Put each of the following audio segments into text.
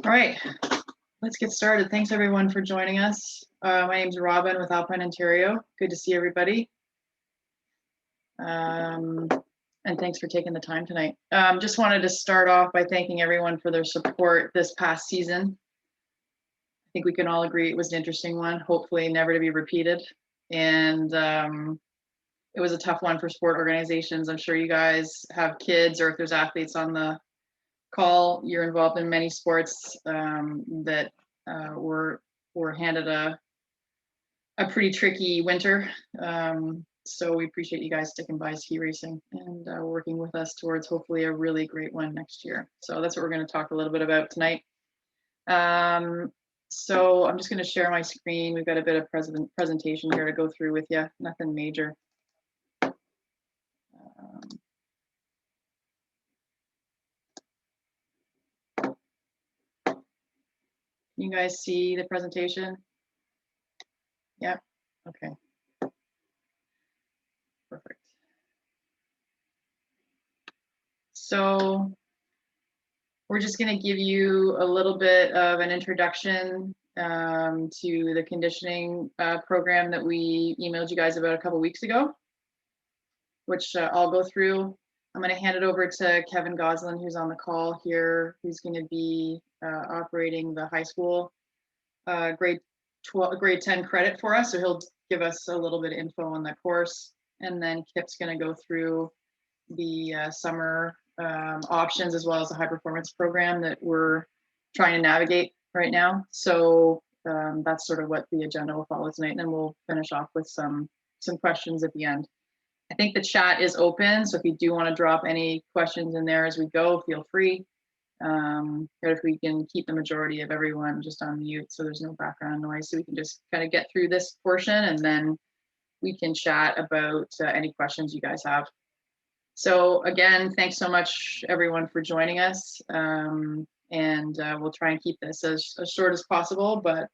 All right, let's get started. Thanks everyone for joining us. My name is Robin with Alpine Ontario. Good to see everybody. And thanks for taking the time tonight. Just wanted to start off by thanking everyone for their support this past season. I think we can all agree it was an interesting one, hopefully never to be repeated. And it was a tough one for sport organizations. I'm sure you guys have kids, or if there's athletes on the call, you're involved in many sports that were handed a pretty tricky winter. So we appreciate you guys sticking by ski racing and working with us towards hopefully a really great one next year. So that's what we're going to talk a little bit about tonight. So I'm just going to share my screen. We've got a bit of presentation here to go through with you. Nothing major. You guys see the presentation? Yep. Okay. Perfect. So we're just going to give you a little bit of an introduction to the conditioning program that we emailed you guys about a couple weeks ago, which I'll go through. I'm going to hand it over to Kevin Goslin, who's on the call here, who's going to be operating the high school grade 10 credit for us. So he'll give us a little bit of info on that course. And then Kip's going to go through the summer options as well as the high performance program that we're trying to navigate right now. So that's sort of what the agenda will follow tonight. And then we'll finish off with some questions at the end. I think the chat is open, so if you do want to drop any questions in there as we go, feel free. But if we can keep the majority of everyone just on mute so there's no background noise, so we can just kind of get through this portion and then we can chat about any questions you guys have. So again, thanks so much everyone for joining us. And we'll try and keep this as short as possible, but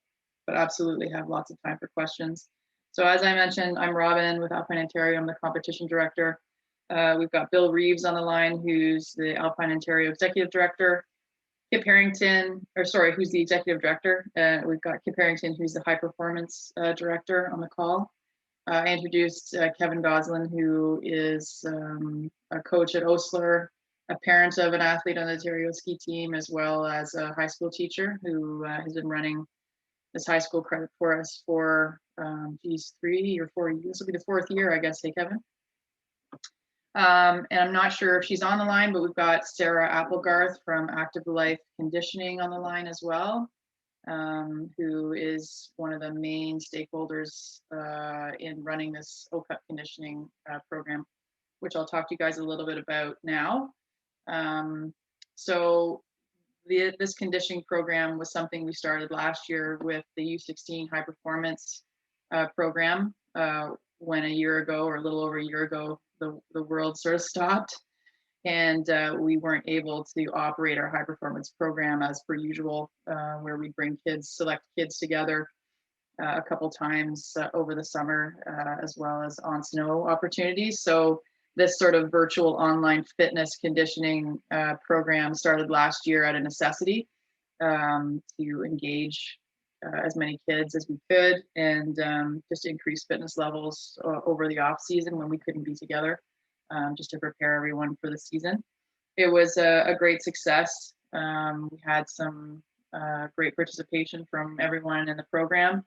absolutely have lots of time for questions. So as I mentioned, I'm Robin with Alpine Ontario. I'm the competition director. We've got Bill Reeves on the line, who's the Alpine Ontario executive director. Kip Harrington, who's the executive director. We've got Kip Harrington, who's the high performance director on the call. I introduced Kevin Goslin, who is a coach at Osler, a parent of an athlete on the Ontario ski team, as well as a high school teacher who has been running this high school credit for us for 3 or 4 years. This will be the 4th year, I guess. Hey, Kevin. And I'm not sure if she's on the line, but we've got Sarah Applegarth from Active Life Conditioning on the line as well, who is one of the main stakeholders in running this OCUP conditioning program, which I'll talk to you guys a little bit about now. So this conditioning program was something we started last year with the U16 high performance program when a year ago, or a little over a year ago, the world sort of stopped and we weren't able to operate our high performance program as per usual, where we bring select kids together a couple times over the summer, as well as on snow opportunities. So this sort of virtual online fitness conditioning program started last year out of necessity to engage as many kids as we could and just increase fitness levels over the off season when we couldn't be together, just to prepare everyone for the season. It was a great success. We had some great participation from everyone in the program,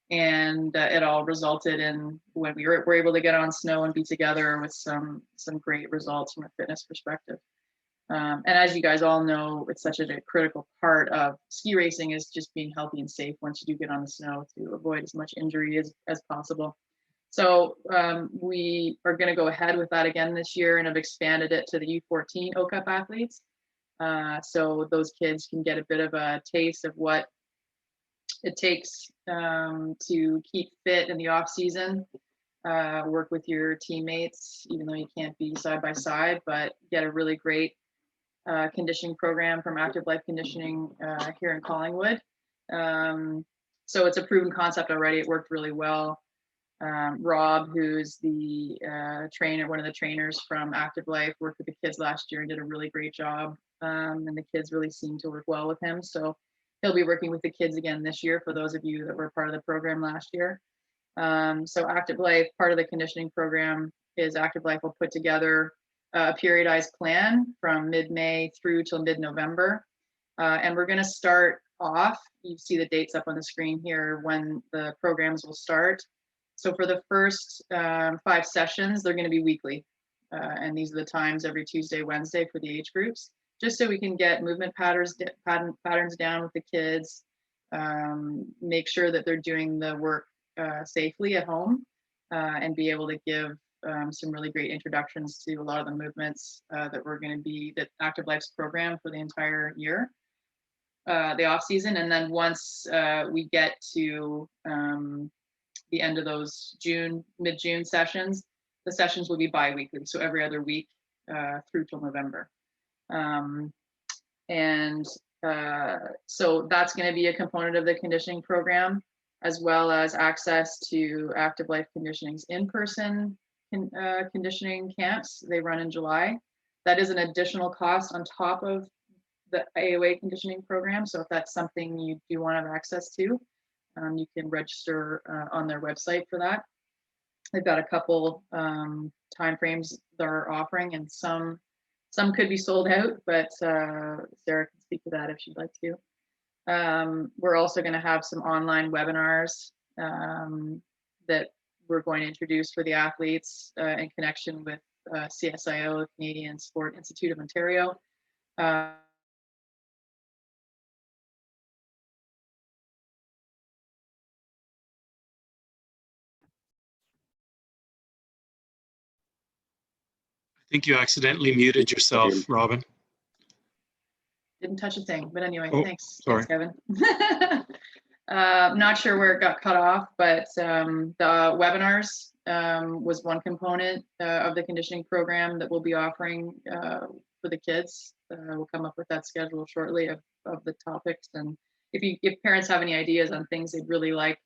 and it all resulted in when we were able to get on snow and be together with some great results from a fitness perspective. And as you guys all know, it's such a critical part of ski racing is just being healthy and safe once you do get on the snow to avoid as much injury as possible. So we are going to go ahead with that again this year and have expanded it to the U14 OCUP athletes. So those kids can get a bit of a taste of what it takes to keep fit in the off season, work with your teammates, even though you can't be side by side, but get a really great conditioning program from Active Life Conditioning here in Collingwood. So it's a proven concept already. It worked really well. Rob, who's the trainer, one of the trainers from Active Life, worked with the kids last year and did a really great job. And the kids really seemed to work well with him. So he'll be working with the kids again this year for those of you that were part of the program last year. So Active Life, part of the conditioning program is Active Life will put together a periodized plan from mid-May through till mid-November. And we're going to start off, you see the dates up on the screen here when the programs will start. So for the first 5 sessions, they're going to be weekly. And these are the times every Tuesday, Wednesday for the age groups, just so we can get movement patterns down with the kids, make sure that they're doing the work safely at home, and be able to give some really great introductions to a lot of the movements that we're going to be, that Active Life's program for the entire year, the off season. And then once we get to the end of those mid-June sessions, the sessions will be bi-weekly, so every other week through till November. So that's going to be a component of the conditioning program, as well as access to Active Life Conditioning's in-person conditioning camps. They run in July. That is an additional cost on top of the AOA conditioning program. So if that's something you do want to have access to, you can register on their website for that. They've got a couple timeframes they're offering, and some could be sold out, but Sarah can speak to that if she'd like to. We're also going to have some online webinars that we're going to introduce for the athletes in connection with CSIO, Canadian Sport Institute of Ontario. I think you accidentally muted yourself, Robin. Didn't touch a thing, but anyway, thanks. Sorry. Thanks, Kevin. Not sure where it got cut off, but the webinars was one component of the conditioning program that we'll be offering for the kids. We'll come up with that schedule shortly of the topics, and if parents have any ideas on things they'd really like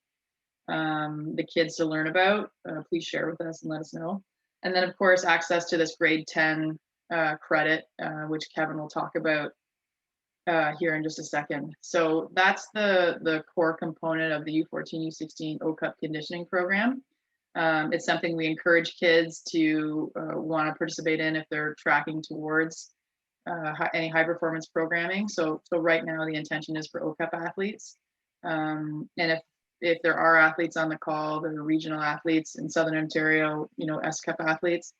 the kids to learn about, please share with us and let us know. And then of course access to this grade 10 credit, which Kevin will talk about here in just a second. So that's the core component of the U14, U16 OCUP conditioning program. It's something we encourage kids to want to participate in if they're tracking towards any high performance programming. So right now the intention is for OCUP athletes. And if there are athletes on the call, there are regional athletes in Southern Ontario, SCUP athletes,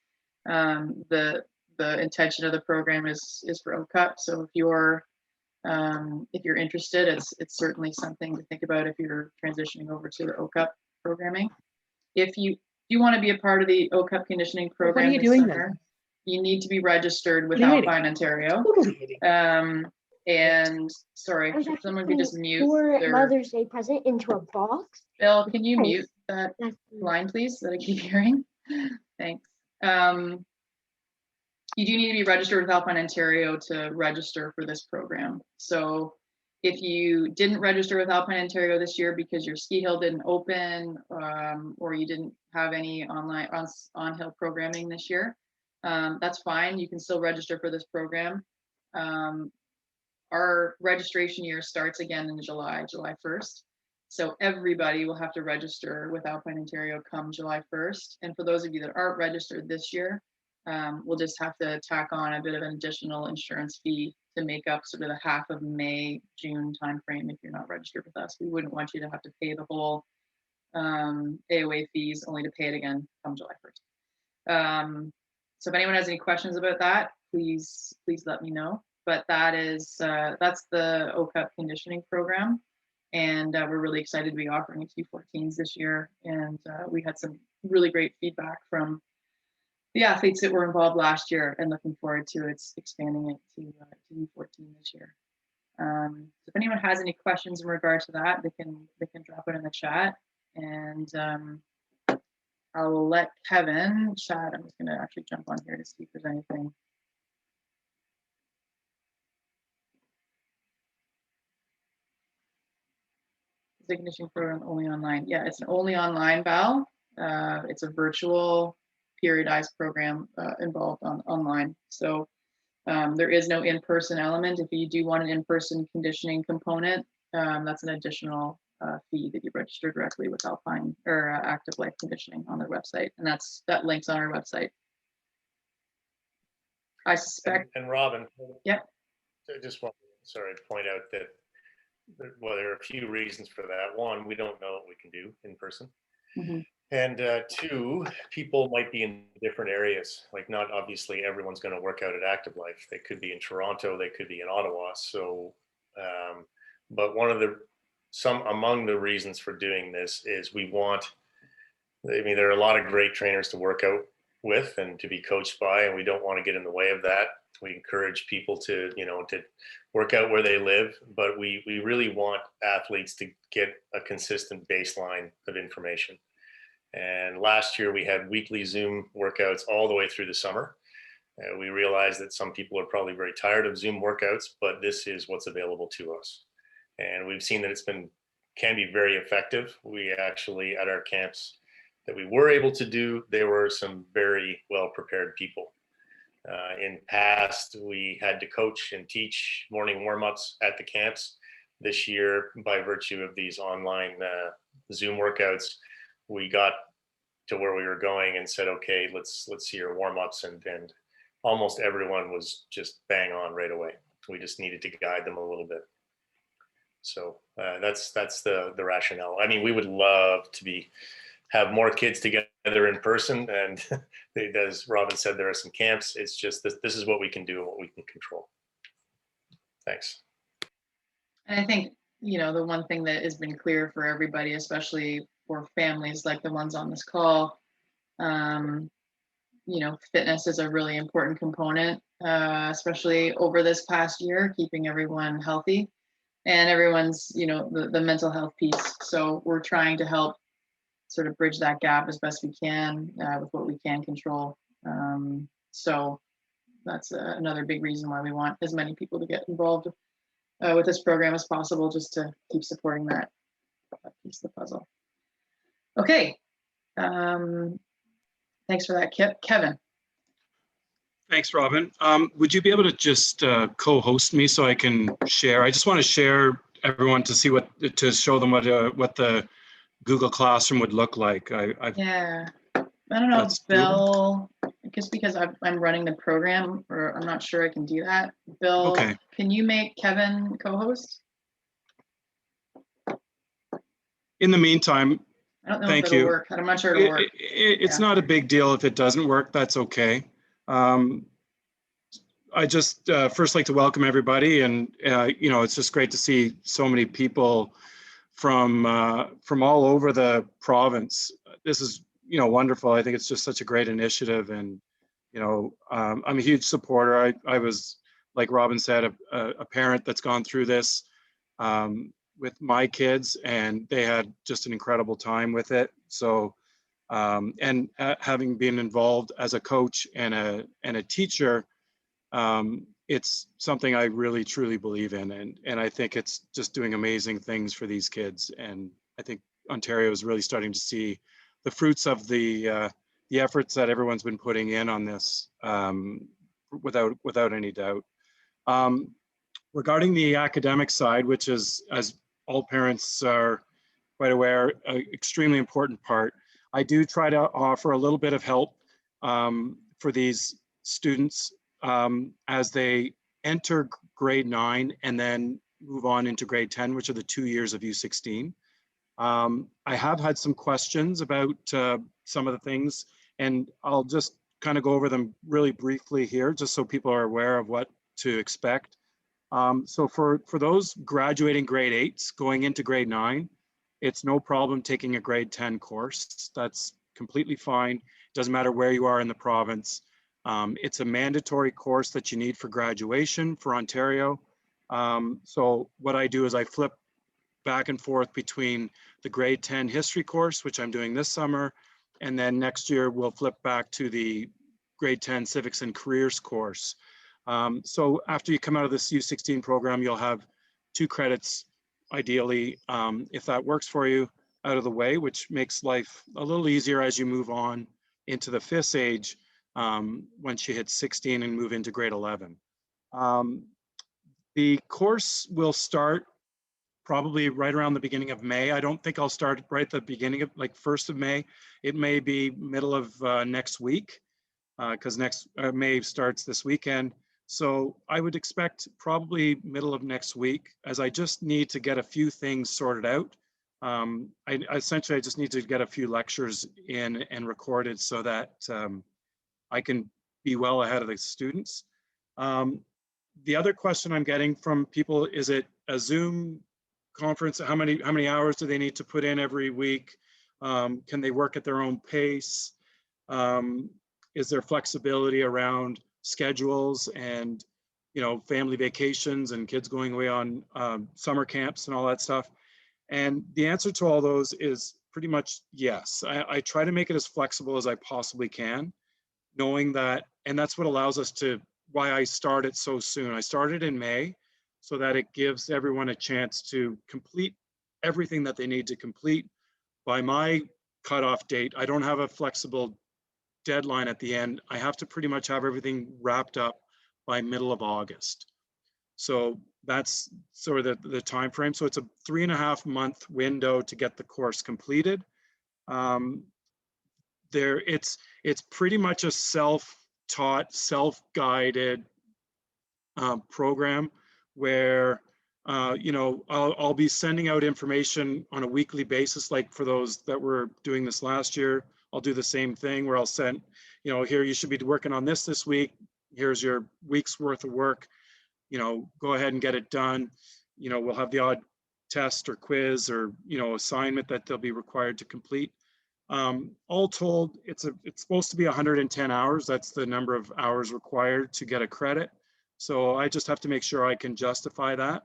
the intention of the program is for OCUP. So if you're interested, it's certainly something to think about if you're transitioning over to the OCUP programming. If you want to be a part of the OCUP conditioning program this summer, you need to be registered with Alpine Ontario. And sorry, someone could just mute their Mother's Day present into a box. Bill, can you mute that line, please, that I keep hearing? Thanks. You do need to be registered with Alpine Ontario to register for this program. So if you didn't register with Alpine Ontario this year because your ski hill didn't open, or you didn't have any online on-hill programming this year, that's fine. You can still register for this program. Our registration year starts again in July 1st. So everybody will have to register with Alpine Ontario come July 1st. And for those of you that aren't registered this year, we'll just have to tack on a bit of an additional insurance fee to make up sort of the half of May, June timeframe if you're not registered with us. We wouldn't want you to have to pay the whole AOA fees only to pay it again come July 1st. So if anyone has any questions about that, please let me know. But that's the OCUP conditioning program, and we're really excited to be offering it to U14s this year. And we had some really great feedback from the athletes that were involved last year, and looking forward to expanding it to U14 this year. If anyone has any questions in regard to that, they can drop it in the chat, and I'll let Kevin chat. I'm just going to actually jump on here to see if there's anything. The conditioning program only online. Yeah, it's an only online, Val. It's a virtual periodized program involved online. So there is no in-person element. If you do want an in-person conditioning component, That's an additional fee that you register directly with Alpine or Active Life Conditioning on their website, and that links on our website. I suspect. And Robin. Yep. I just want to point out that well, there are a few reasons for that. One, we don't know what we can do in person. Mhm. And two, people might be in different areas. Like, not obviously everyone's going to work out at Active Life. They could be in Toronto, they could be in Ottawa. So, but among the reasons for doing this is we want, I mean, there are a lot of great trainers to work out with and to be coached by, and we don't want to get in the way of that. We encourage people to, to work out where they live, but we really want athletes to get a consistent baseline of information. And last year we had weekly Zoom workouts all the way through the summer. We realized that some people are probably very tired of Zoom workouts, but this is what's available to us. And we've seen that can be very effective. We actually, at our camps that we were able to do, there were some very well prepared people. In past, we had to coach and teach morning warm-ups at the camps. This year, by virtue of these online Zoom workouts, we got to where we were going and said, okay, let's see your warm-ups, and almost everyone was just bang on right away. We just needed to guide them a little bit. So that's the rationale. I mean, we would love to have more kids together in person, and as Robin said, there are some camps. It's just this is what we can do and what we can control. Thanks. And I think, the one thing that has been clear for everybody, especially for families like the ones on this call, fitness is a really important component, especially over this past year, keeping everyone healthy and everyone's, the mental health piece. So we're trying to help sort of bridge that gap as best we can with what we can control. So that's another big reason why we want as many people to get involved with this program as possible, just to keep supporting that piece of the puzzle. Okay. Thanks for that, Kevin. Thanks, Robin. Would you be able to just co-host me so I can share? I just want to share everyone to show them what the Google Classroom would look like. Yeah, I don't know, Bill, I guess because I'm running the program, or I'm not sure I can do that. Bill, okay. Can you make Kevin co-host? In the meantime, I don't know if it'll work. I'm not sure it'll work. It's not a big deal if it doesn't work. That's okay. I just first like to welcome everybody, and it's just great to see so many people from all over the province. This is wonderful. I think it's just such a great initiative, and I'm a huge supporter. I was, like Robin said, a parent that's gone through this with my kids, and they had just an incredible time with it. So and having been involved as a coach and a teacher, it's something I really truly believe in, and I think it's just doing amazing things for these kids. And I think Ontario is really starting to see the fruits of the efforts that everyone's been putting in on this, without any doubt. Regarding the academic side, which is, as all parents are quite aware, an extremely important part, I do try to offer a little bit of help for these students as they enter grade 9 and then move on into grade 10, which are the 2 years of U16. I have had some questions about some of the things, and I'll just kind of go over them really briefly here, just so people are aware of what to expect. So for those graduating grade 8s going into grade 9, it's no problem taking a grade 10 course. That's completely fine. Doesn't matter where you are in the province. It's a mandatory course that you need for graduation for Ontario. So what I do is I flip back and forth between the grade 10 history course, which I'm doing this summer, and then next year we'll flip back to the grade 10 civics and careers course. So after you come out of this U16 program, you'll have 2 credits, ideally, if that works for you, out of the way, which makes life a little easier as you move on into the FIS age, once you hit 16 and move into grade 11. The course will start probably right around the beginning of May. I don't think I'll start right at the beginning of like 1st of May. It may be middle of next week, because next May starts this weekend. So I would expect probably middle of next week, as I just need to get a few things sorted out. Essentially, I just need to get a few lectures in and recorded so that I can be well ahead of the students. The other question I'm getting from people, is it a Zoom conference? How many hours do they need to put in every week? Can they work at their own pace? Is there flexibility around schedules and, you know, family vacations and kids going away on summer camps and all that stuff? And the answer to all those is pretty much yes. I try to make it as flexible as I possibly can, knowing that, and that's what allows us to, why I started so soon. I started in May so that it gives everyone a chance to complete everything that they need to complete by my cutoff date. I don't have a flexible deadline at the end. I have to pretty much have everything wrapped up by middle of August. So that's sort of the time frame. So it's a 3.5 month window to get the course completed. It's pretty much a self-taught, self-guided program where you know, I'll be sending out information on a weekly basis. Like for those that were doing this last year, I'll do the same thing where I'll send, you know, here you should be working on this week. Here's your week's worth of work. You know, go ahead and get it done. You know, we'll have the odd test or quiz or, you know, assignment that they'll be required to complete. All told, it's supposed to be 110 hours. That's the number of hours required to get a credit. So I just have to make sure I can justify that.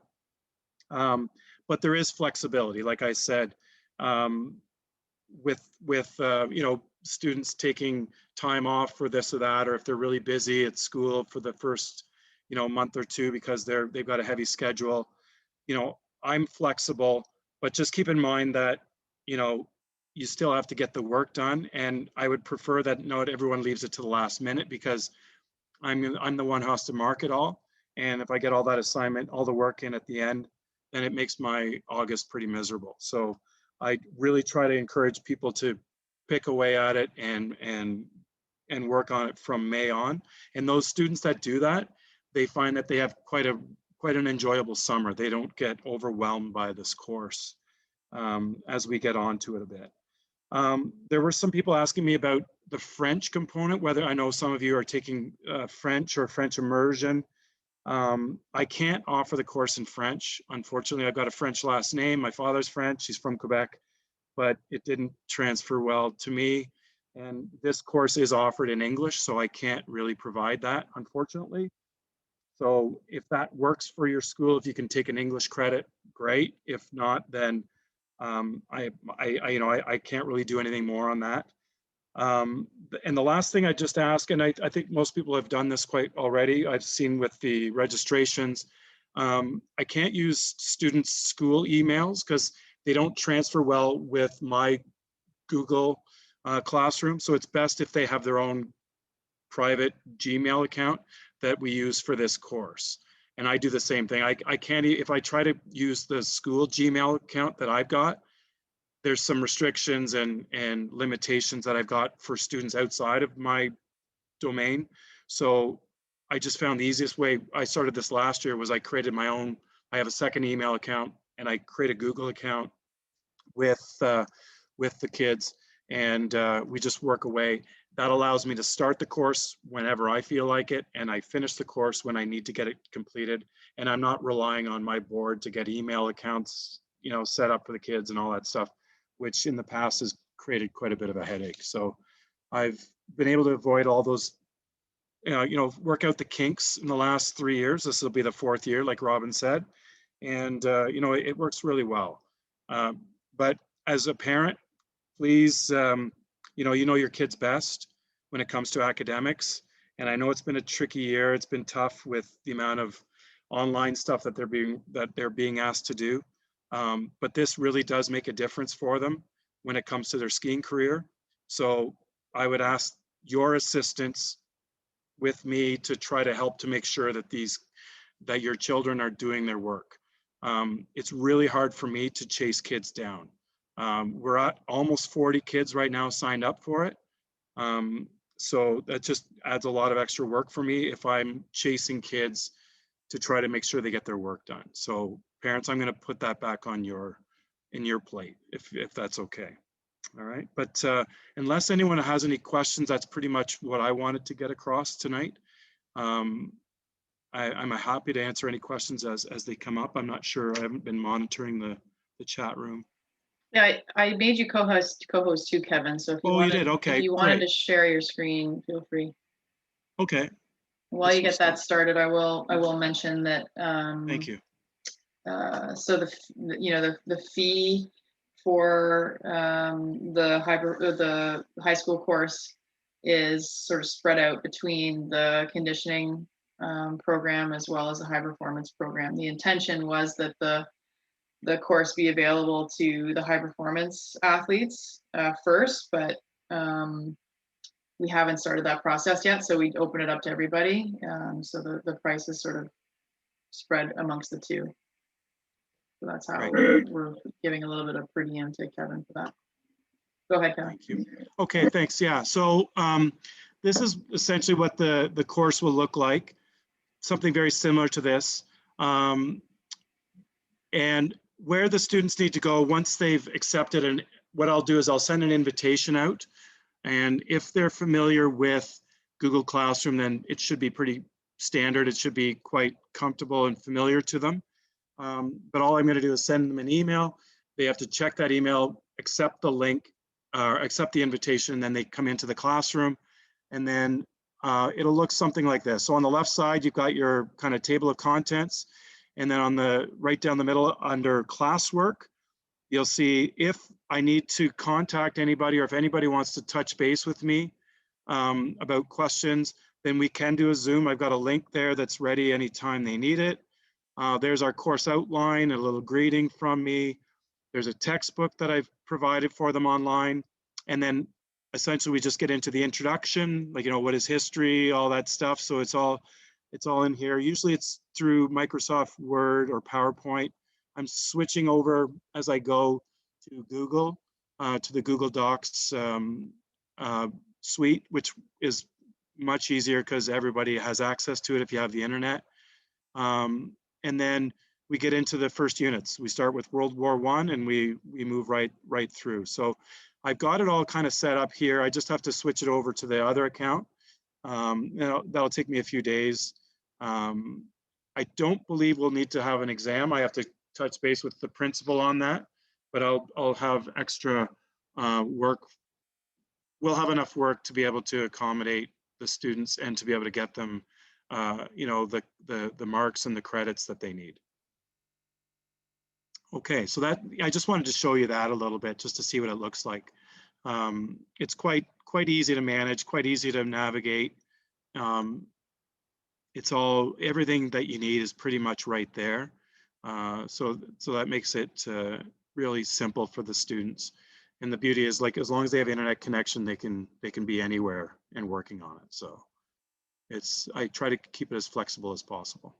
But there is flexibility, like I said, with you know, students taking time off for this or that, or if they're really busy at school for the first, you know, month or two because they've got a heavy schedule. You know, I'm flexible, but just keep in mind that, you know, you still have to get the work done, and I would prefer that not everyone leaves it to the last minute, because I'm the one who has to mark it all. And if I get all that assignment, all the work in at the end, then it makes my August pretty miserable. So I really try to encourage people to pick away at it and work on it from May on. And those students that do that, they find that they have quite an enjoyable summer. They don't get overwhelmed by this course as we get onto it a bit. There were some people asking me about the French component, whether I know some of you are taking French or French immersion. I can't offer the course in French. Unfortunately, I've got a French last name. My father's French, he's from Quebec, but it didn't transfer well to me. And this course is offered in English, so I can't really provide that, unfortunately. So if that works for your school, if you can take an English credit, great. If not, then I can't really do anything more on that. And the last thing I just ask, and I think most people have done this quite already, I've seen with the registrations, I can't use students' school emails because they don't transfer well with my Google Classroom. So it's best if they have their own private Gmail account that we use for this course. And I do the same thing. I can't, if I try to use the school Gmail account that I've got, there's some restrictions and limitations that I've got for students outside of my domain. So I just found the easiest way, I started this last year, was I created my own, I have a second email account, and I create a Google account with the kids, and we just work away. That allows me to start the course whenever I feel like it, and I finish the course when I need to get it completed. And I'm not relying on my board to get email accounts, you know, set up for the kids and all that stuff, which in the past has created quite a bit of a headache. So I've been able to avoid all those, work out the kinks in the last 3 years. This will be the 4th year, like Robin said. And, it works really well. But as a parent, please, you know your kids best when it comes to academics. And I know it's been a tricky year. It's been tough with the amount of online stuff that they're being asked to do. But this really does make a difference for them when it comes to their skiing career. So I would ask your assistance with me to try to help to make sure that your children are doing their work. it's really hard for me to chase kids down. We're at almost 40 kids right now signed up for it. So that just adds a lot of extra work for me if I'm chasing kids to try to make sure they get their work done. So parents, I'm going to put that back on your plate if that's okay. All right, but unless anyone has any questions, that's pretty much what I wanted to get across tonight. I'm happy to answer any questions as they come up. I'm not sure, I haven't been monitoring the chat room. Yeah, I made you co-host too, Kevin. So if you Oh, wanted, you did? Okay, if you wanted great. to share your screen, feel free. Okay. While you This get will that started, I will mention that. Thank you. So the fee for the high school course is sort of spread out between the conditioning program as well as the high performance program. The intention was that the course be available to the high performance athletes first, but we haven't started that process yet, so we open it up to everybody. So the price is sort of spread amongst the two. So that's how we're giving a little bit of per diem to Kevin for that. Go ahead, Kevin. Thank you. Okay, thanks. Yeah, so this is essentially what the course will look like. Something very similar to this. And where the students need to go once they've accepted, and what I'll do is I'll send an invitation out. And if they're familiar with Google Classroom, then it should be pretty standard. It should be quite comfortable and familiar to them. But all I'm going to do is send them an email. They have to check that email, accept the link, or accept the invitation, and then they come into the classroom. And then it'll look something like this. So on the left side, you've got your kind of table of contents. And then on the right down the middle under classwork, you'll see if I need to contact anybody or if anybody wants to touch base with me about questions, then we can do a Zoom. I've got a link there that's ready anytime they need it. There's our course outline, a little greeting from me. There's a textbook that I've provided for them online. And then essentially we just get into the introduction, like, what is history, all that stuff. So it's all in here. Usually it's through Microsoft Word or PowerPoint. I'm switching over as I go to Google, to the Google Docs suite, which is much easier because everybody has access to it if you have the internet. And then we get into the first units. We start with World War I and we move right through. So I've got it all kind of set up here. I just have to switch it over to the other account. That'll take me a few days. I don't believe we'll need to have an exam. I have to touch base with the principal on that, but I'll have extra work. We'll have enough work to be able to accommodate the students and to be able to get them the marks and the credits that they need. Okay, so that I just wanted to show you that a little bit just to see what it looks like. It's quite easy to manage, quite easy to navigate. It's everything that you need is pretty much right there. So that makes it really simple for the students. And the beauty is, like, as long as they have internet connection, they can be anywhere and working on it. So I try to keep it as flexible as possible.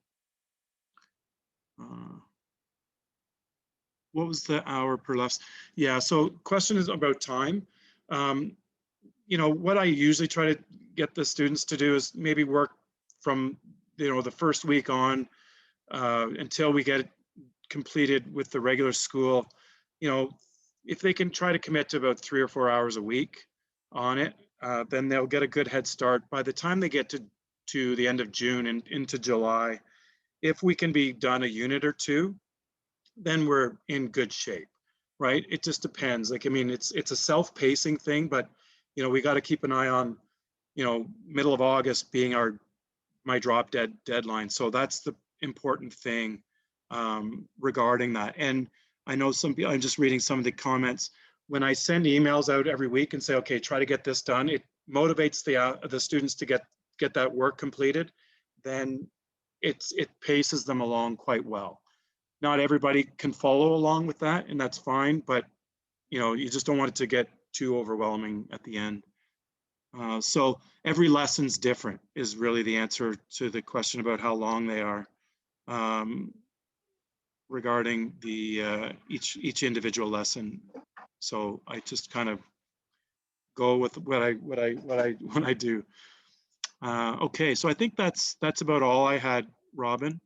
What was the hour per lesson? Yeah, so question is about time. What I usually try to get the students to do is maybe work from the first week on until we get it completed with the regular school. If they can try to commit to about 3 or 4 hours a week on it, then they'll get a good head start. By the time they get to the end of June and into July, if we can be done a unit or two, then we're in good shape, right? It just depends. Like, I mean, it's a self-pacing thing, but we got to keep an eye on, middle of August being my drop dead deadline. So that's the important thing regarding that. And I know I'm just reading some of the comments. When I send emails out every week and say, okay, try to get this done, it motivates the students to get that work completed. Then it paces them along quite well. Not everybody can follow along with that, and that's fine, but you just don't want it to get too overwhelming at the end. So every lesson's different is really the answer to the question about how long they are. regarding the each individual lesson. So I just kind of go with what I do. Okay, so I think that's about all I had, Robin.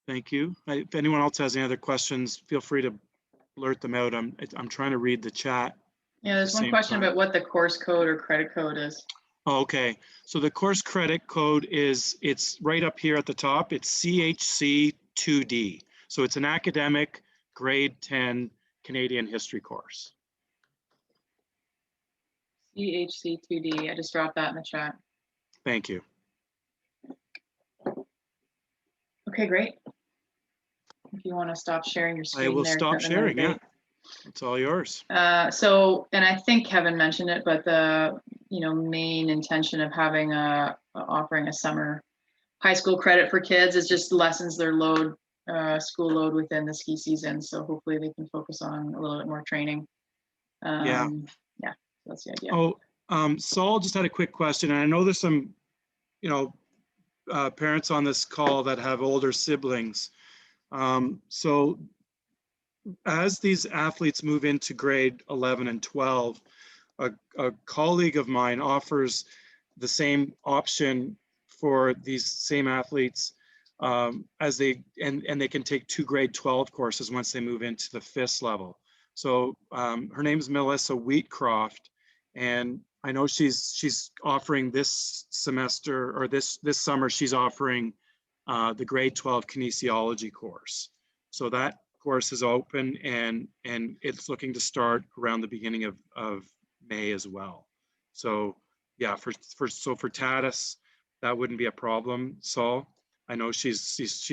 Thank you. If anyone else has any other questions, feel free to blurt them out. I'm trying to read the chat. Yeah, there's the one same question time. about what the course code or credit code is. Oh, okay, so the course credit code it's right up here at the top. It's CHC 2D. So it's an academic grade 10 Canadian history course. CHC2D. I just dropped that in the chat. Thank you. Okay, great. If you want to stop sharing your screen I will there, stop Kevin, that'd be sharing. Yeah, great. it's all yours. So, and I think Kevin mentioned it, but the main intention of having offering a summer high school credit for kids is just lessens their load, school load within the ski season. So hopefully they can focus on a little bit more training. Yeah. Yeah, that's the idea. Oh, Saul just had a quick question, and I know there's some, parents on this call that have older siblings. So as these athletes move into grade 11 and 12, a colleague of mine offers the same option for these same athletes as they can take 2 grade 12 courses once they move into the FIS level. So her name is Melissa Wheatcroft, and I know she's offering this semester, or this summer, she's offering the grade 12 kinesiology course. So that course is open, and it's looking to start around the beginning of May as well. So yeah, for Tatis, that wouldn't be a problem, Saul. I know she's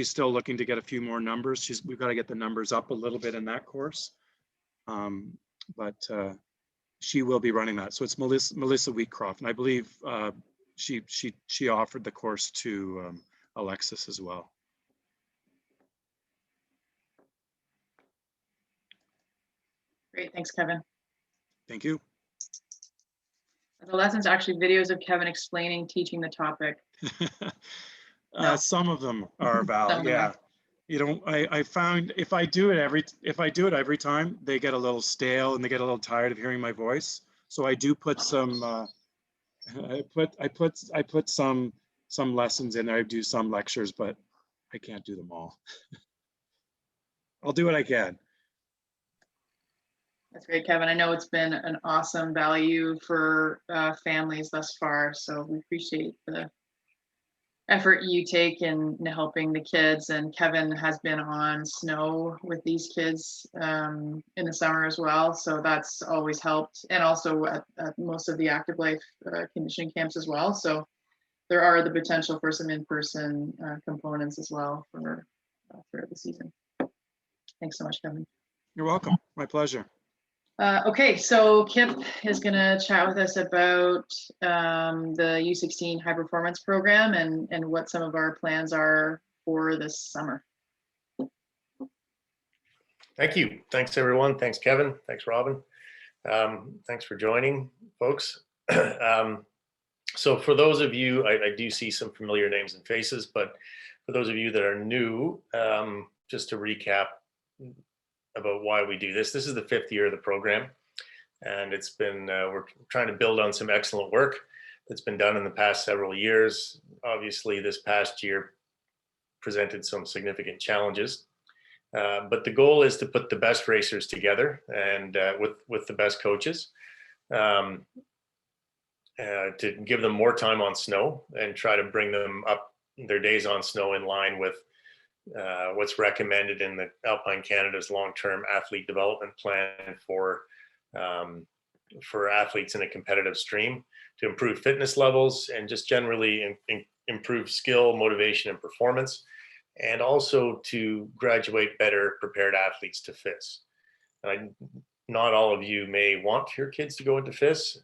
still looking to get a few more numbers. We've got to get the numbers up a little bit in that course. But she will be running that. So it's Melissa Wheatcroft, and I believe she offered the course to Alexis as well. Great, thanks, Kevin. Thank you. The lessons are actually videos of Kevin teaching the topic. No. Some of them are about, Some of them yeah. are. I found if I do it every time, they get a little stale and they get a little tired of hearing my voice. So I do put some I put some lessons in there. I do some lectures, but I can't do them all. I'll do what I can. That's great, Kevin. I know it's been an awesome value for families thus far, so we appreciate the effort you take in helping the kids. And Kevin has been on snow with these kids in the summer as well, so that's always helped. And also at most of the active life conditioning camps as well. So there are the potential for some in-person components as well for throughout the season. Thanks so much, Kevin. You're welcome. My pleasure. Okay, so Kip is going to chat with us about the U16 high performance program and what some of our plans are for this summer. Thank you. Thanks, everyone. Thanks, Kevin. Thanks, Robin. Thanks for joining, folks. So for those of you, I do see some familiar names and faces, but for those of you that are new, just to recap about why we do this. This is the 5th year of the program, and it's been, we're trying to build on some excellent work that's been done in the past several years. Obviously, this past year presented some significant challenges, but the goal is to put the best racers together and with the best coaches to give them more time on snow and try to bring them up their days on snow in line with what's recommended in the Alpine Canada's long-term athlete development plan for athletes in a competitive stream to improve fitness levels and just generally improve skill, motivation, and performance, and also to graduate better prepared athletes to FIS. Not all of you may want your kids to go into FIS,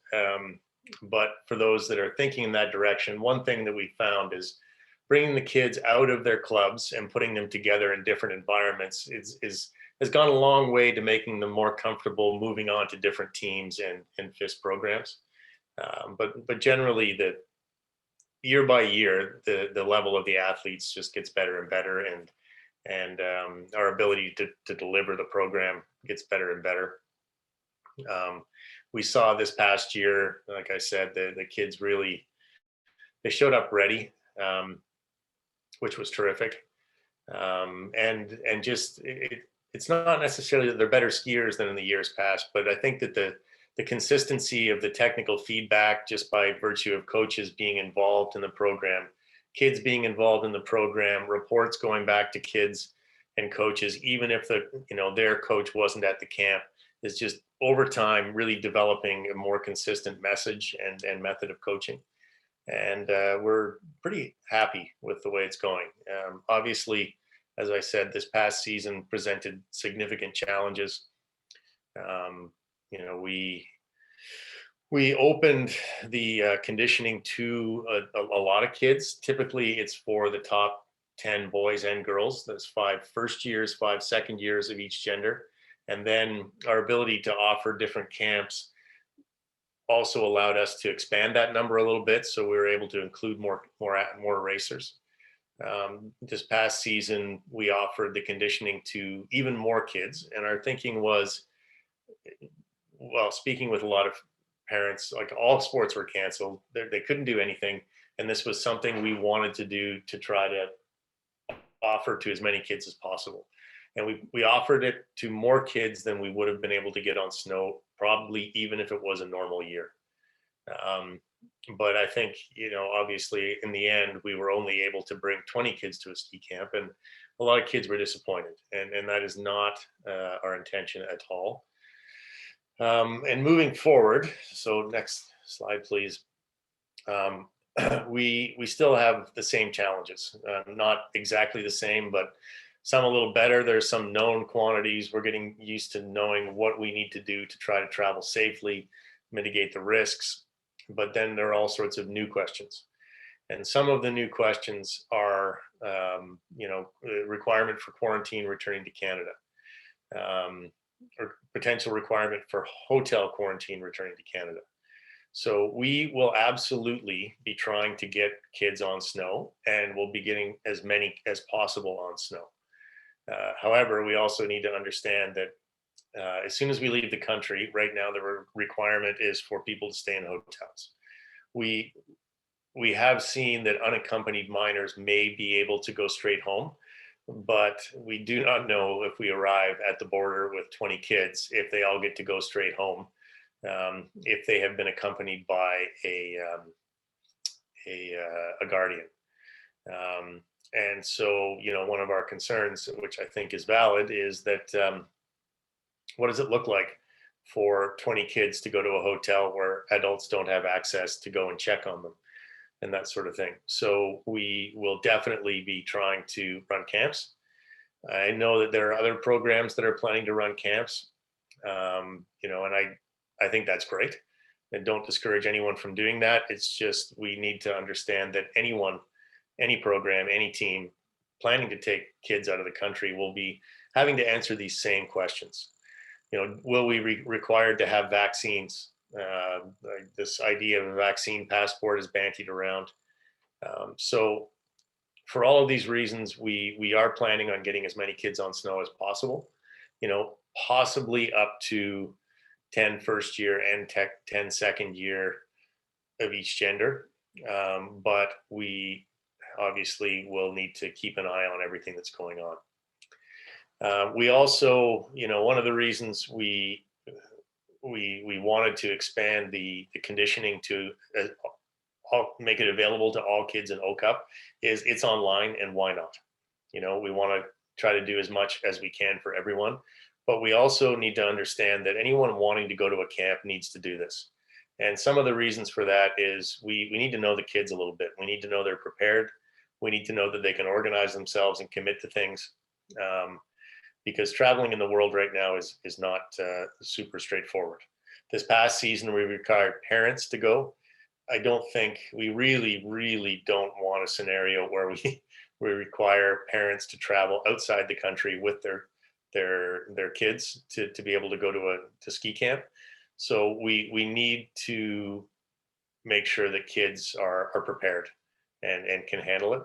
but for those that are thinking in that direction, one thing that we found is bringing the kids out of their clubs and putting them together in different environments has gone a long way to making them more comfortable moving on to different teams and FIS programs. But generally, the year by year, the level of the athletes just gets better and better, and and our ability to deliver the program gets better and better. We saw this past year, like I said, the kids really, they showed up ready, which was terrific. And just it's not necessarily that they're better skiers than in the years past, but I think that the consistency of the technical feedback, just by virtue of coaches being involved in the program, kids being involved in the program, reports going back to kids and coaches, even if their coach wasn't at the camp, is just over time really developing a more consistent message and method of coaching. And we're pretty happy with the way it's going. Obviously, as I said, this past season presented significant challenges. We opened the conditioning to a lot of kids. Typically, it's for the top 10 boys and girls. There's 5 first years, 5 second years of each gender. And then our ability to offer different camps also allowed us to expand that number a little bit, so we were able to include more racers. This past season, we offered the conditioning to even more kids, and our thinking was, well, speaking with a lot of parents, like all sports were canceled, they couldn't do anything, and this was something we wanted to do to try to offer to as many kids as possible. And we offered it to more kids than we would have been able to get on snow, probably even if it was a normal year. But I think, obviously in the end, we were only able to bring 20 kids to a ski camp, and a lot of kids were disappointed, and that is not our intention at all. And moving forward, so next slide, please. We still have the same challenges, not exactly the same, but some a little better. There's some known quantities. We're getting used to knowing what we need to do to try to travel safely, mitigate the risks. But then there are all sorts of new questions. And some of the new questions are, the requirement for quarantine returning to Canada, or potential requirement for hotel quarantine returning to Canada. So we will absolutely be trying to get kids on snow, and we'll be getting as many as possible on snow. However, we also need to understand that as soon as we leave the country, right now the requirement is for people to stay in hotels. We have seen that unaccompanied minors may be able to go straight home, but we do not know if we arrive at the border with 20 kids, if they all get to go straight home, if they have been accompanied by a guardian. And so, one of our concerns, which I think is valid, is that what does it look like for 20 kids to go to a hotel where adults don't have access to go and check on them and that sort of thing? So we will definitely be trying to run camps. I know that there are other programs that are planning to run camps, and I think that's great. And don't discourage anyone from doing that. It's just we need to understand that anyone, any program, any team planning to take kids out of the country will be having to answer these same questions. Will we be required to have vaccines? This idea of a vaccine passport is bandied around. So for all of these reasons, we are planning on getting as many kids on snow as possible, possibly up to 10 first year and 10 second year of each gender. But we obviously will need to keep an eye on everything that's going on. We also, one of the reasons we wanted to expand the conditioning to make it available to all kids in OCUP is it's online, and why not? We want to try to do as much as we can for everyone, but we also need to understand that anyone wanting to go to a camp needs to do this. And some of the reasons for that is we need to know the kids a little bit. We need to know they're prepared. We need to know that they can organize themselves and commit to things. Because traveling in the world right now is not super straightforward. This past season, we required parents to go. I don't think we really don't want a scenario where we require parents to travel outside the country with their kids to be able to go to ski camp. So we need to make sure that kids are prepared and can handle it.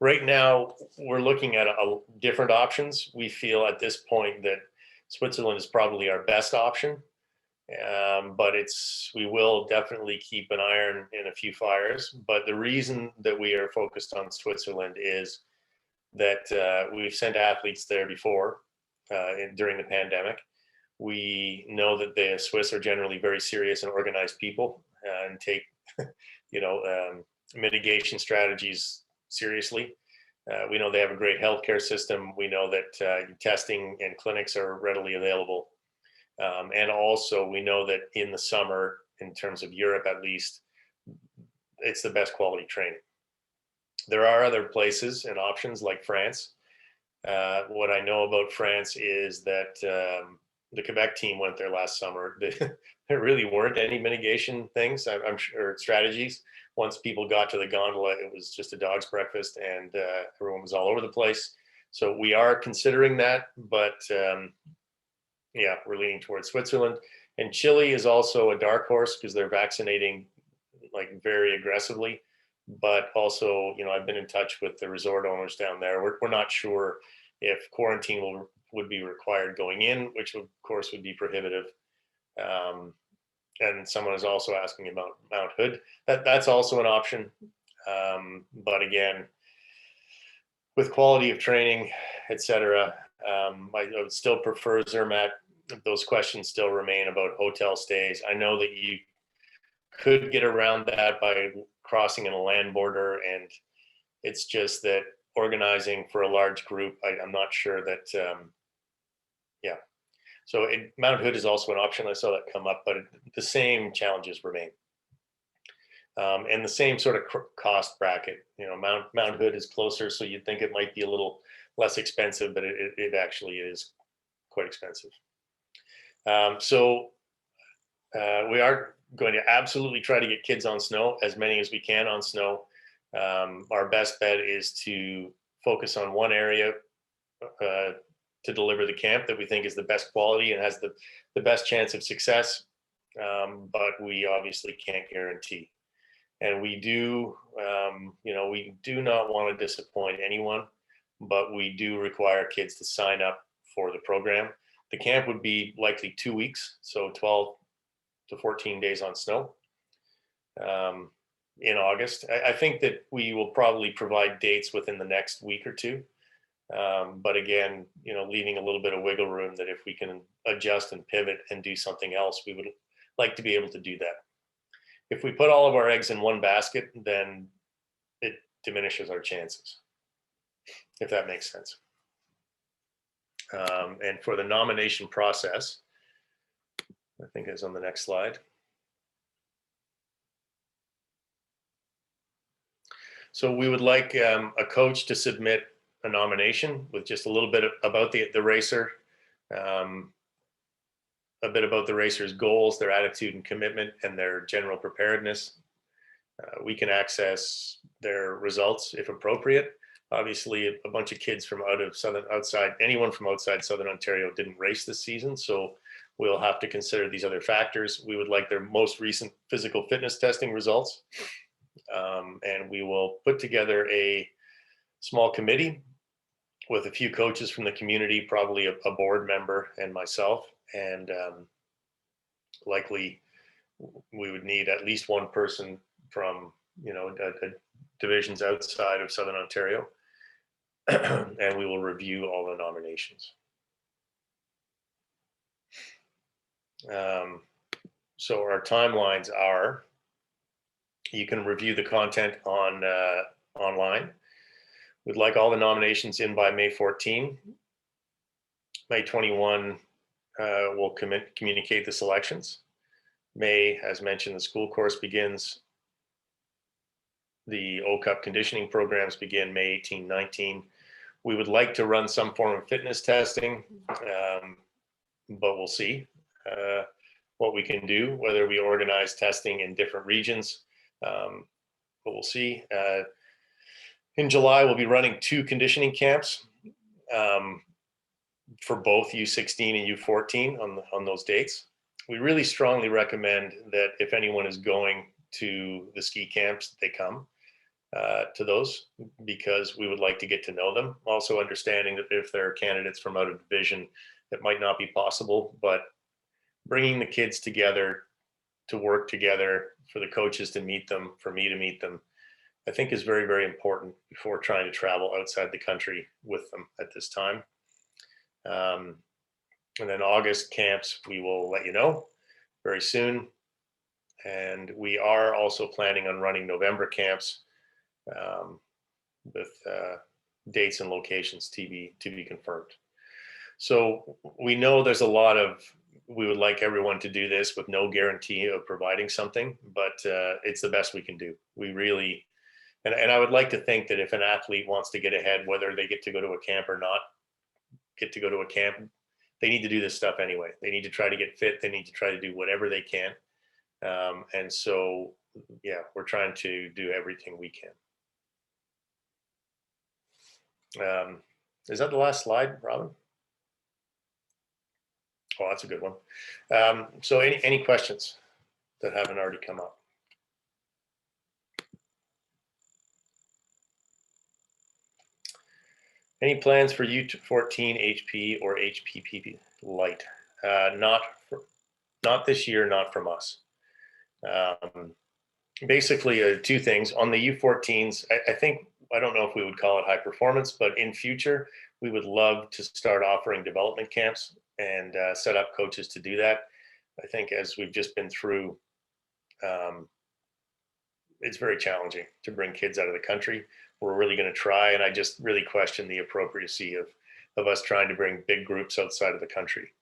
right now we're looking at different options. We feel at this point that Switzerland is probably our best option, but we will definitely keep an iron in a few fires. But the reason that we are focused on Switzerland is that we've sent athletes there before during the pandemic. We know that the Swiss are generally very serious and organized people and take, mitigation strategies seriously. We know they have a great healthcare system. We know that testing and clinics are readily available. And also we know that in the summer, in terms of Europe at least, it's the best quality training. There are other places and options like France. What I know about France is that the Quebec team went there last summer. There really weren't any mitigation things, I'm sure, strategies. Once people got to the gondola, it was just a dog's breakfast and everyone was all over the place. So we are considering that, but yeah, we're leaning towards Switzerland. And Chile is also a dark horse because they're vaccinating like very aggressively. But also, I've been in touch with the resort owners down there. We're not sure if quarantine would be required going in, which of course would be prohibitive. And someone is also asking about Mount Hood. That's also an option. But again, with quality of training, etc., I would still prefer Zermatt. Those questions still remain about hotel stays. I know that you could get around that by crossing in a land border, and it's just that organizing for a large group, I'm not sure that, yeah. So Mount Hood is also an option. I saw that come up, but the same challenges remain. And the same sort of cost bracket. Mount Hood is closer, so you'd think it might be a little less expensive, but it actually is quite expensive. So we are going to absolutely try to get kids on snow, as many as we can on snow. Our best bet is to focus on one area to deliver the camp that we think is the best quality and has the best chance of success. But we obviously can't guarantee. And we do, we do not want to disappoint anyone, but we do require kids to sign up for the program. The camp would be likely 2 weeks, so 12 to 14 days on snow in August. I think that we will probably provide dates within the next week or two. But again, leaving a little bit of wiggle room that if we can adjust and pivot and do something else, we would like to be able to do that. If we put all of our eggs in one basket, then it diminishes our chances, if that makes sense. And for the nomination process, I think it's on the next slide. So we would like a coach to submit a nomination with just a little bit about the racer, a bit about the racer's goals, their attitude and commitment, and their general preparedness. We can access their results if appropriate. Obviously, a bunch of kids from anyone from outside Southern Ontario didn't race this season, so we'll have to consider these other factors. We would like their most recent physical fitness testing results. And we will put together a small committee with a few coaches from the community, probably a board member and myself. And likely we would need at least one person from, divisions outside of Southern Ontario. And we will review all the nominations. So our timelines are, you can review the content online. We'd like all the nominations in by May 14. May 21, we'll communicate the selections. May, as mentioned, the school course begins. The O-Cup conditioning programs begin May 18, 19. We would like to run some form of fitness testing, but we'll see what we can do, whether we organize testing in different regions, but we'll see. In July, we'll be running 2 conditioning camps for both U16 and U14 on those dates. We really strongly recommend that if anyone is going to the ski camps, they come. to those, because we would like to get to know them. Also understanding that if there are candidates from out of division, that might not be possible, but bringing the kids together to work together, for the coaches to meet them, for me to meet them, I think is very, very important before trying to travel outside the country with them at this time. And then August camps, we will let you know very soon. And we are also planning on running November camps with dates and locations to be confirmed. So we know there's a lot of, we would like everyone to do this with no guarantee of providing something, but it's the best we can do. We really, and I would like to think that if an athlete wants to get ahead, whether they get to go to a camp or not get to go to a camp, they need to do this stuff anyway. They need to try to get fit. They need to try to do whatever they can. And so, yeah, we're trying to do everything we can. Is that the last slide, Robin? Oh, that's a good one. So any questions that haven't already come up? Any plans for U14 HP or HPP Light? Not this year, not from us. Basically, two things. On the U14s, I think, I don't know if we would call it high performance, but in future, we would love to start offering development camps and set up coaches to do that. I think as we've just been through, it's very challenging to bring kids out of the country. We're really going to try, and I just really question the appropriacy of us trying to bring big groups outside of the country.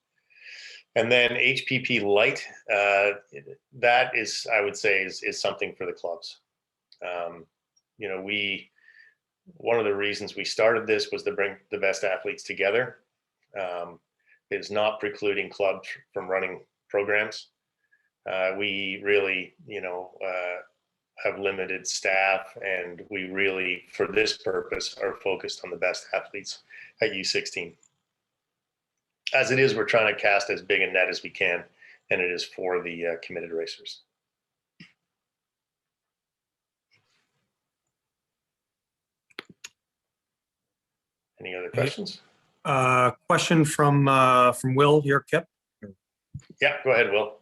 And then HPP Light, that is, I would say, is something for the clubs. You know, one of the reasons we started this was to bring the best athletes together. It's not precluding clubs from running programs. We really, you know, have limited staff, and we really, for this purpose, are focused on the best athletes at U16. As it is, we're trying to cast as big a net as we can, and it is for the committed racers. Any other questions? Question from Will here, Kip. Yeah, go ahead, Will.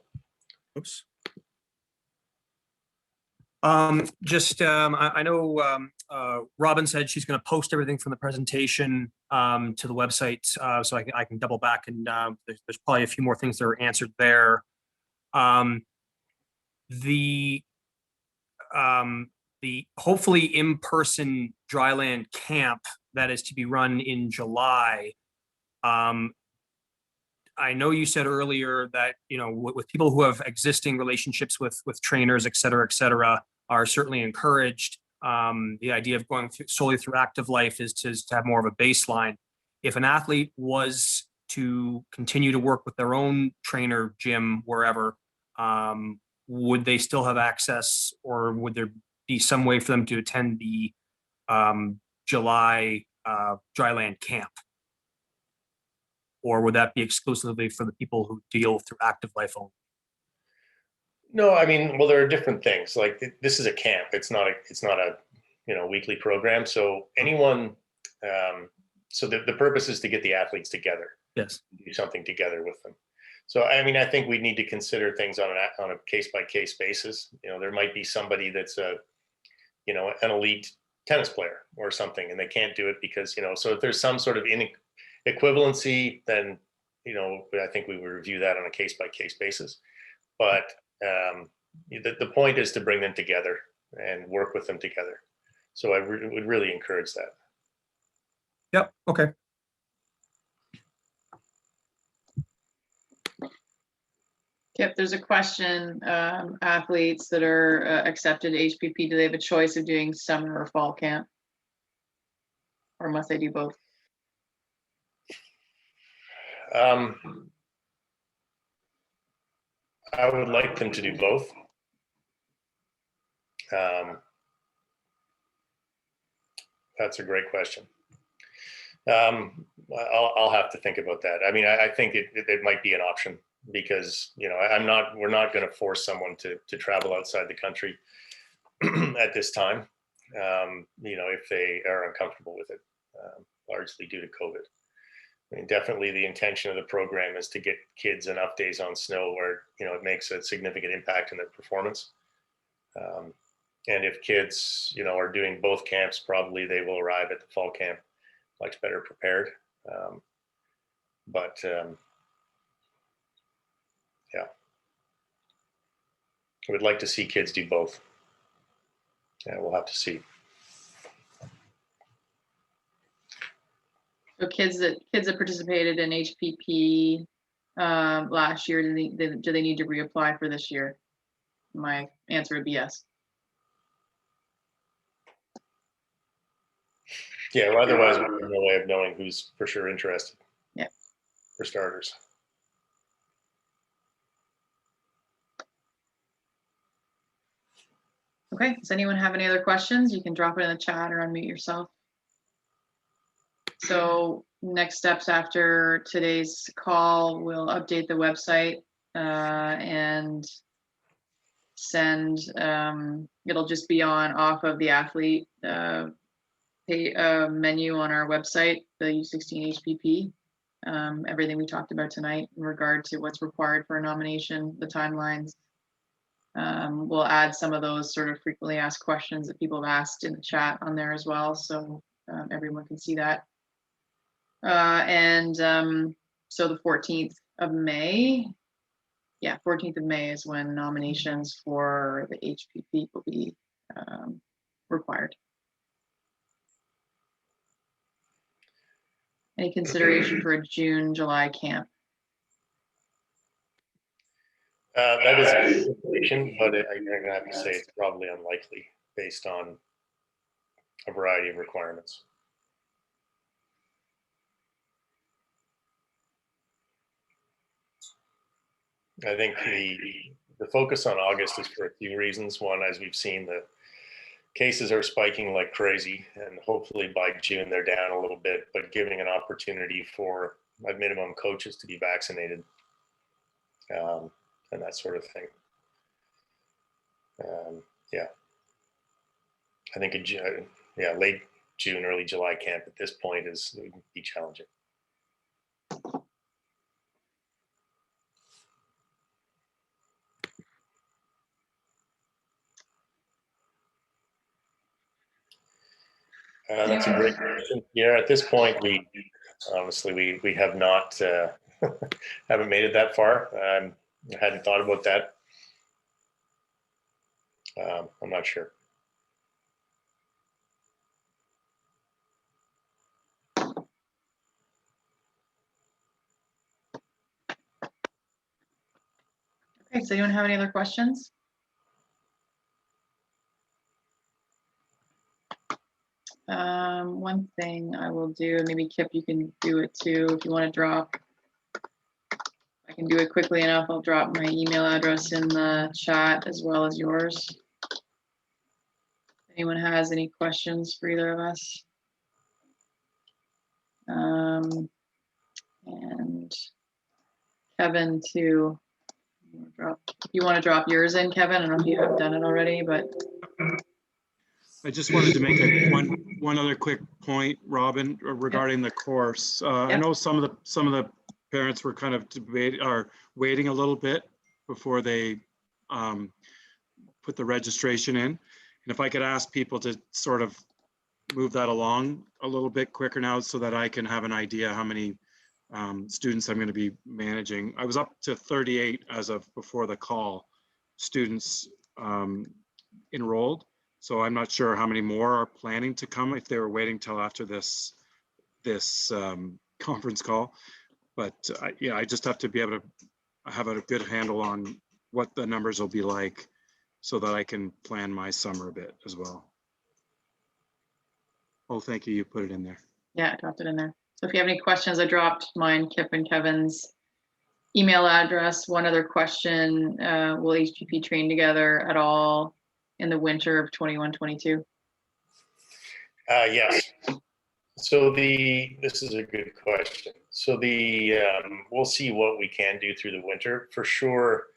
Oops. I know Robin said she's going to post everything from the presentation to the website, so I can double back, and there's probably a few more things that are answered there. The hopefully in-person dryland camp that is to be run in July. I know you said earlier that, you know, with people who have existing relationships with trainers, et cetera, are certainly encouraged. The idea of going solely through Active Life is to have more of a baseline. If an athlete was to continue to work with their own trainer, gym, wherever, would they still have access, or would there be some way for them to attend the July dryland camp? Or would that be exclusively for the people who deal through Active Life only? No, I mean, well, there are different things. Like, this is a camp. It's not a you know, weekly program. So anyone, so the purpose is to get the athletes together. Yes. Do something together with them. So, I mean, I think we need to consider things on a case by case basis. You know, there might be somebody that's you know, an elite tennis player or something, and they can't do it because, you know, so if there's some sort of equivalency, then, you know, I think we would review that on a case by case basis. But the point is to bring them together and work with them together. So I would really encourage that. Yep. Okay. Yep, there's a question. Athletes that are accepted to HPP, do they have a choice of doing summer or fall camp? Or must they do both? I would like them to do both. That's a great question. I'll have to think about that. I mean, I think it might be an option, because, you know, we're not going to force someone to travel outside the country at this time. if they are uncomfortable with it, largely due to COVID. I mean, definitely the intention of the program is to get kids enough days on snow where, it makes a significant impact in their performance. And if kids, are doing both camps, probably they will arrive at the fall camp much better prepared. Yeah, I would like to see kids do both. Yeah, we'll have to see. So kids that participated in HPP last year, do they need to reapply for this year? My answer would be yes. Yeah, well, otherwise we have no way of knowing who's for sure interested. Yeah. For starters. Okay, does anyone have any other questions? You can drop it in the chat or unmute yourself. So next steps after today's call, we'll update the website and send, it'll just be off of the athlete menu on our website, the U16 HPP. Everything we talked about tonight in regard to what's required for a nomination, the timelines. We'll add some of those sort of frequently asked questions that people have asked in the chat on there as well, so everyone can see that. So the 14th of May, 14th of May is when nominations for the HPP will be required. Any consideration for a June, July camp? That is a situation, but I'm going to have to say it's probably unlikely based on a variety of requirements. I think the focus on August is for a few reasons. One, as we've seen, the cases are spiking like crazy, and hopefully by June they're down a little bit, but giving an opportunity for at minimum coaches to be vaccinated and that sort of thing. I think late June, early July camp at this point would be challenging. That's a great question. Yeah, at this point, we honestly we have not haven't made it that far. I hadn't thought about that. I'm not sure. Okay, so anyone have any other questions? One thing I will do, maybe Kip, you can do it too if you want to drop. I can do it quickly enough. I'll drop my email address in the chat as well as yours. If anyone has any questions for either of us? And Kevin too. If you want to drop yours in, Kevin, I don't know if you have done it already, but. I just wanted to make one other quick point, Robin, regarding the course. I know some of the parents were kind of waiting a little bit before they put the registration in. And if I could ask people to sort of move that along a little bit quicker now so that I can have an idea how many students I'm going to be managing. I was up to 38 as of before the call, students enrolled. So I'm not sure how many more are planning to come if they were waiting till after this conference call. But I just have to be able to have a good handle on what the numbers will be like so that I can plan my summer a bit as well. Oh, thank you. You put it in there. Yeah, I dropped it in there. So if you have any questions, I dropped mine, Kip and Kevin's email address. One other question, will HPP train together at all in the winter of 21-22? Yes. So this is a good question. So we'll see what we can do through the winter. For sure,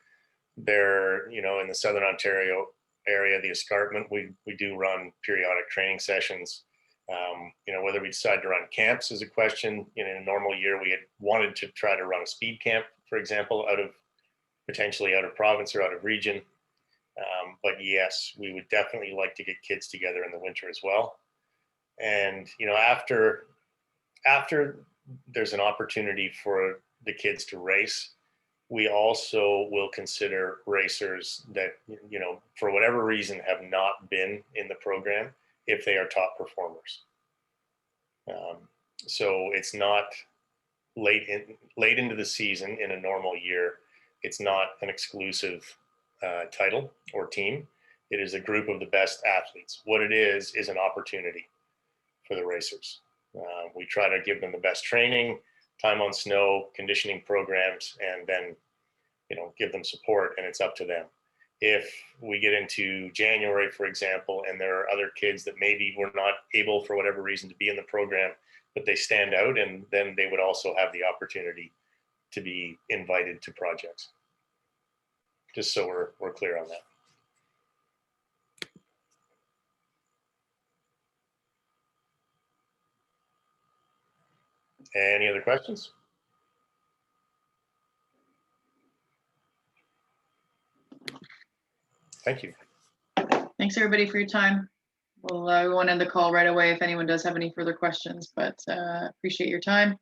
they're, in the Southern Ontario area, the escarpment, we do run periodic training sessions. Whether we decide to run camps is a question. In a normal year, we had wanted to try to run a speed camp, for example, potentially out of province or out of region. But yes, we would definitely like to get kids together in the winter as well. And, after there's an opportunity for the kids to race, we also will consider racers that, for whatever reason have not been in the program if they are top performers. So it's not late into the season in a normal year. It's not an exclusive title or team. It is a group of the best athletes. What it is an opportunity for the racers. We try to give them the best training, time on snow, conditioning programs, and then, give them support, and it's up to them. If we get into January, for example, and there are other kids that maybe were not able for whatever reason to be in the program, but they stand out, and then they would also have the opportunity to be invited to projects. Just so we're clear on that. Any other questions? Thank you. Thanks, everybody, for your time. We won't end the call right away if anyone does have any further questions, but appreciate your time.